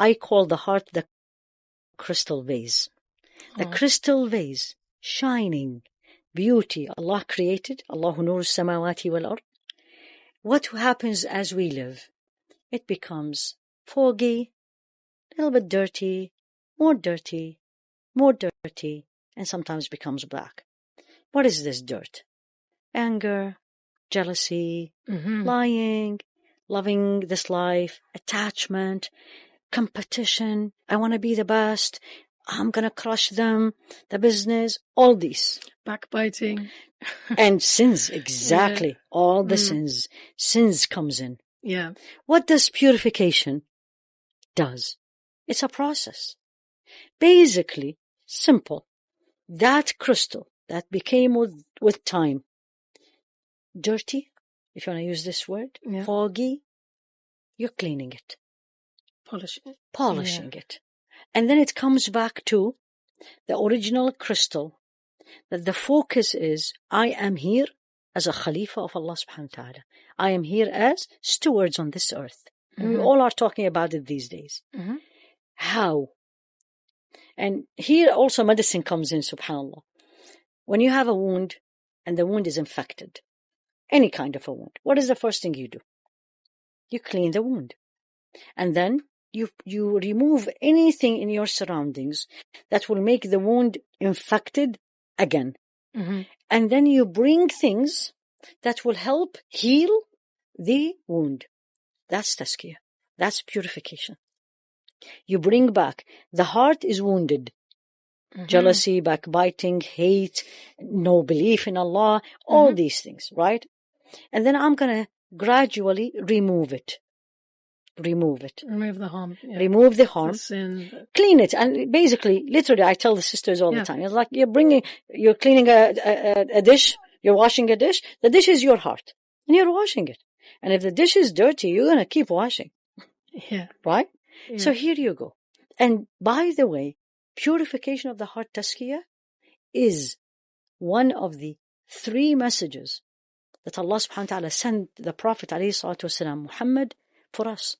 I call the heart the crystal vase. The crystal vase, shining, beauty Allah created. Allahu nuru samawati wal ard. What happens as we live? It becomes foggy, a little bit dirty, more dirty, and sometimes becomes black. What is this dirt? Anger, jealousy, lying, loving this life, attachment, competition. I want to be the best. I'm going to crush them, the business, all these. Backbiting. And sins, exactly. Yeah. All the sins. Sins comes in. Yeah. What does purification does? It's a process. Basically, simple. That crystal that became with time, dirty, if you want to use this word, foggy, you're cleaning it. Polishing it. And then it comes back to the original crystal, that the focus is, I am here as a Khalifa of Allah subhanahu wa ta'ala. I am here as stewards on this earth. And we all are talking about it these days. How? And here also medicine comes in, subhanAllah. When you have a wound and the wound is infected, any kind of a wound, what is the first thing you do? You clean the wound. And then you remove anything in your surroundings that will make the wound infected again. And then you bring things that will help heal the wound. That's tazkiyah. That's purification. You bring back. The heart is wounded. Jealousy, backbiting, hate, no belief in Allah, all these things, right? And then I'm going to gradually remove it. Remove the harm. Yeah. Remove the harm. The sin. Clean it. And basically, literally, I tell the sisters all the time. It's like you're cleaning a dish, you're washing a dish. The dish is your heart. And you're washing it. And if the dish is dirty, you're going to keep washing. Yeah. Right? Yeah. So here you go. And by the way, purification of the heart, tazkiyah, is one of the 3 messages that Allah subhanahu wa ta'ala sent the Prophet alayhi salatu wasalam, Muhammad, for us.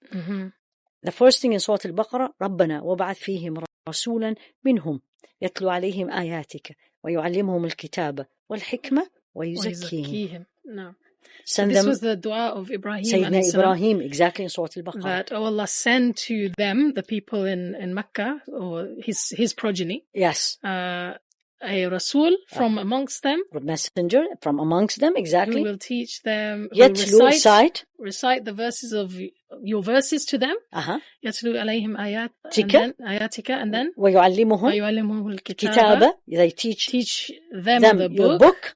The first thing in Surah Al-Baqarah, رَبَّنَا وَبَعَثْ فِيهِمْ رَسُولًا مِنْهُمْ يَتْلُو عَلَيْهِمْ آيَاتِكَ وَيُعَلِّمُهُمُ الْكِتَابَ وَالْحِكْمَةَ وَيُزَكِّيهِمْ. No. So this was the dua of Ibrahim. Sayyidina Ibrahim, exactly in Surah Al-Baqarah. That, oh Allah, send to them, the people in Mecca, or his progeny. Yes. A Rasul from amongst them. A messenger from amongst them, exactly. Who will teach them, recite the verses of your verses to them. يَتْلُو عَلَيْهِمْ آيَاتِكَ and then وَيُعَلِّمُهُمُ الْكِتَابَ. They teach them the book.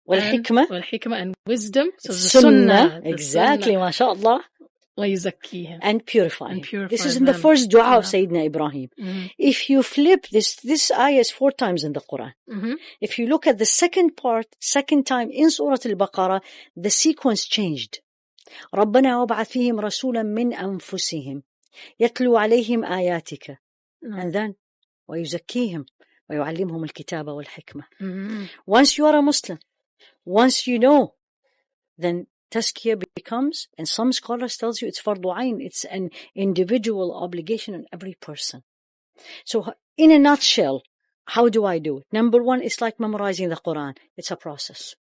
والحكمة and wisdom. So the sunnah. Exactly, mashallah. وَيُزَكِّيهِمْ. And purifying. This is in the first dua of Sayyidina Ibrahim. If you flip this ayah is 4 times in the Quran. If you look at the second time in Surah Al-Baqarah, the sequence changed. رَبَّنَا وَبَعَثْ فِيهِمْ رَسُولًا مِنْ أَنفُسِهِمْ يَتْلُو عَلَيْهِمْ آيَاتِكَ. And then وَيُزَكِّيهِمْ وَيُعَلِّمْهُمُ الْكِتَابَ وَالْحِكْمَةِ. Once you are a Muslim, once you know, then tazkiyah becomes, and some scholars tells you it's fardu ayn, it's an individual obligation on every person. So in a nutshell, how do I do it? Number 1, it's like memorizing the Quran. It's a process.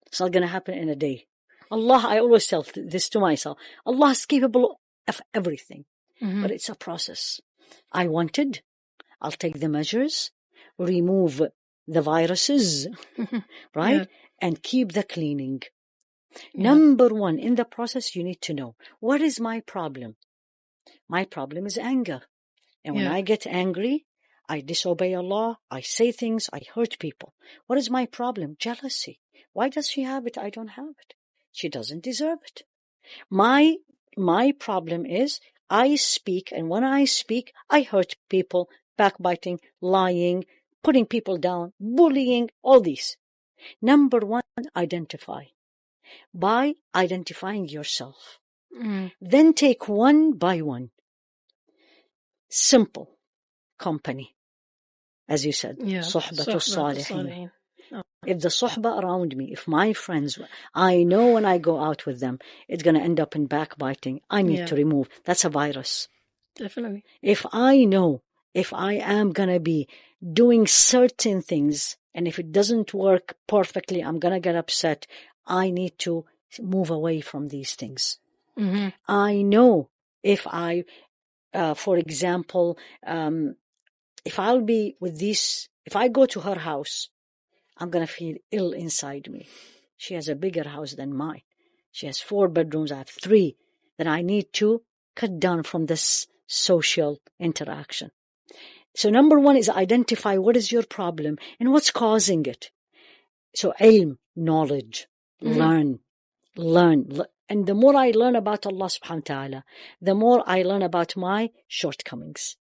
It's not going to happen in a day. I always tell this to myself, Allah is capable of everything, but it's a process. I'll take the measures, remove the viruses, right? And keep the cleaning. Number 1, in the process, you need to know, what is my problem? My problem is anger. And when I get angry, I disobey Allah, I say things, I hurt people. What is my problem? Jealousy. Why does she have it? I don't have it. She doesn't deserve it. My problem is I speak, and when I speak, I hurt people, backbiting, lying, putting people down, bullying, all these. Number 1, identify. By identifying yourself. Then take one by one. Simple. Company. As you said. Suhbatul Salihin. If the suhba around me, if my friends, I know when I go out with them, it's going to end up in backbiting. I need to remove. That's a virus. Definitely. If I know, if I am going to be doing certain things, and if it doesn't work perfectly, I'm going to get upset. I need to move away from these things. Mm-hmm. I know if I, for example, if I'll be with this, if I go to her house, I'm going to feel ill inside me. She has a bigger house than mine. She has 4 bedrooms. I have 3. Then I need to cut down from this social interaction. So number 1 is identify what is your problem and what's causing it. So ilm, knowledge, learn. And the more I learn about Allah subhanahu wa ta'ala, the more I learn about my shortcomings.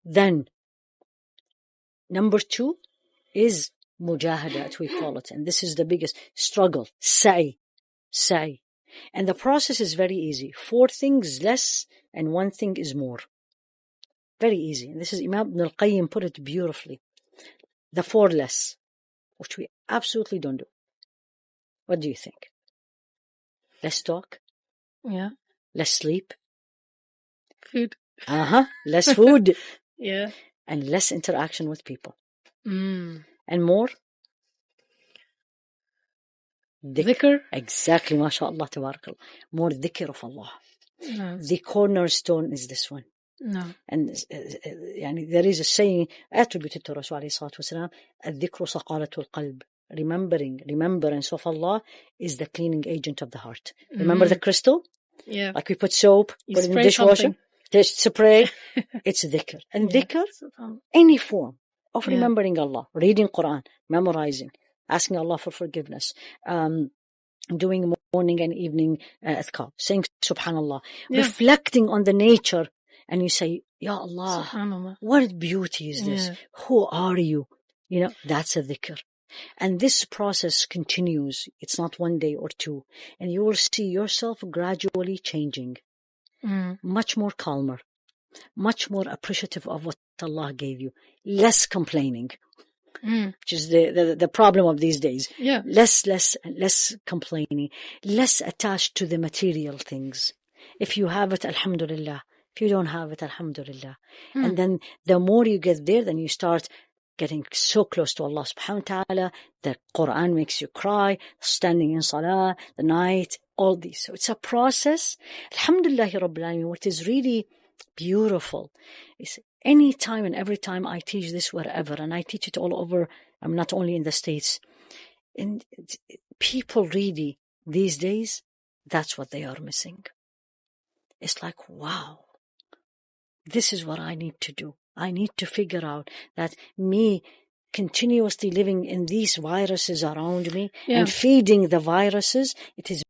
Then number 2 is mujahadat, we call it. And this is the biggest struggle. Sa'i. And the process is very easy. 4 things less and 1 thing is more. Very easy. And this is Imam Ibn al-Qayyim put it beautifully. The 4 less, which we absolutely don't do. What do you think? Less talk? Yeah. Less sleep? Food. Less food. Yeah. And less interaction with people. And more? Dhikr. Exactly, mashallah, tabarakallah. More dhikr of Allah. No. The cornerstone is this one. No. And there is a saying attributed to Rasul alayhi salatu wasalam, الذكر صقالة القلب. Remembrance of Allah is the cleaning agent of the heart. Remember the crystal? Yeah. Like we put soap, put it in the dishwasher, spray. It's dhikr. And dhikr, any form of remembering Allah, reading Quran, memorizing, asking Allah for forgiveness, doing morning and evening adhkar, saying subhanallah, reflecting on the nature, and you say, Ya Allah, what beauty is this? Who are you? That's a dhikr. And this process continues. It's not 1 day or 2. And you will see yourself gradually changing. Much more calmer, much more appreciative of what Allah gave you, less complaining, which is the problem of these days. Yeah. Less complaining, less attached to the material things. If you have it, alhamdulillah. If you don't have it, alhamdulillah. And then the more you get there, then you start getting so close to Allah subhanahu wa ta'ala. The Quran makes you cry, standing in salah, the night, all these. So it's a process. Alhamdulillah Rabbil Alameen. What is really beautiful is any time and every time I teach this wherever, and I teach it all over, I'm not only in the States, and people really, these days, that's what they are missing. It's like, wow, this is what I need to do. I need to figure out that me continuously living in these viruses around me and feeding the viruses, it is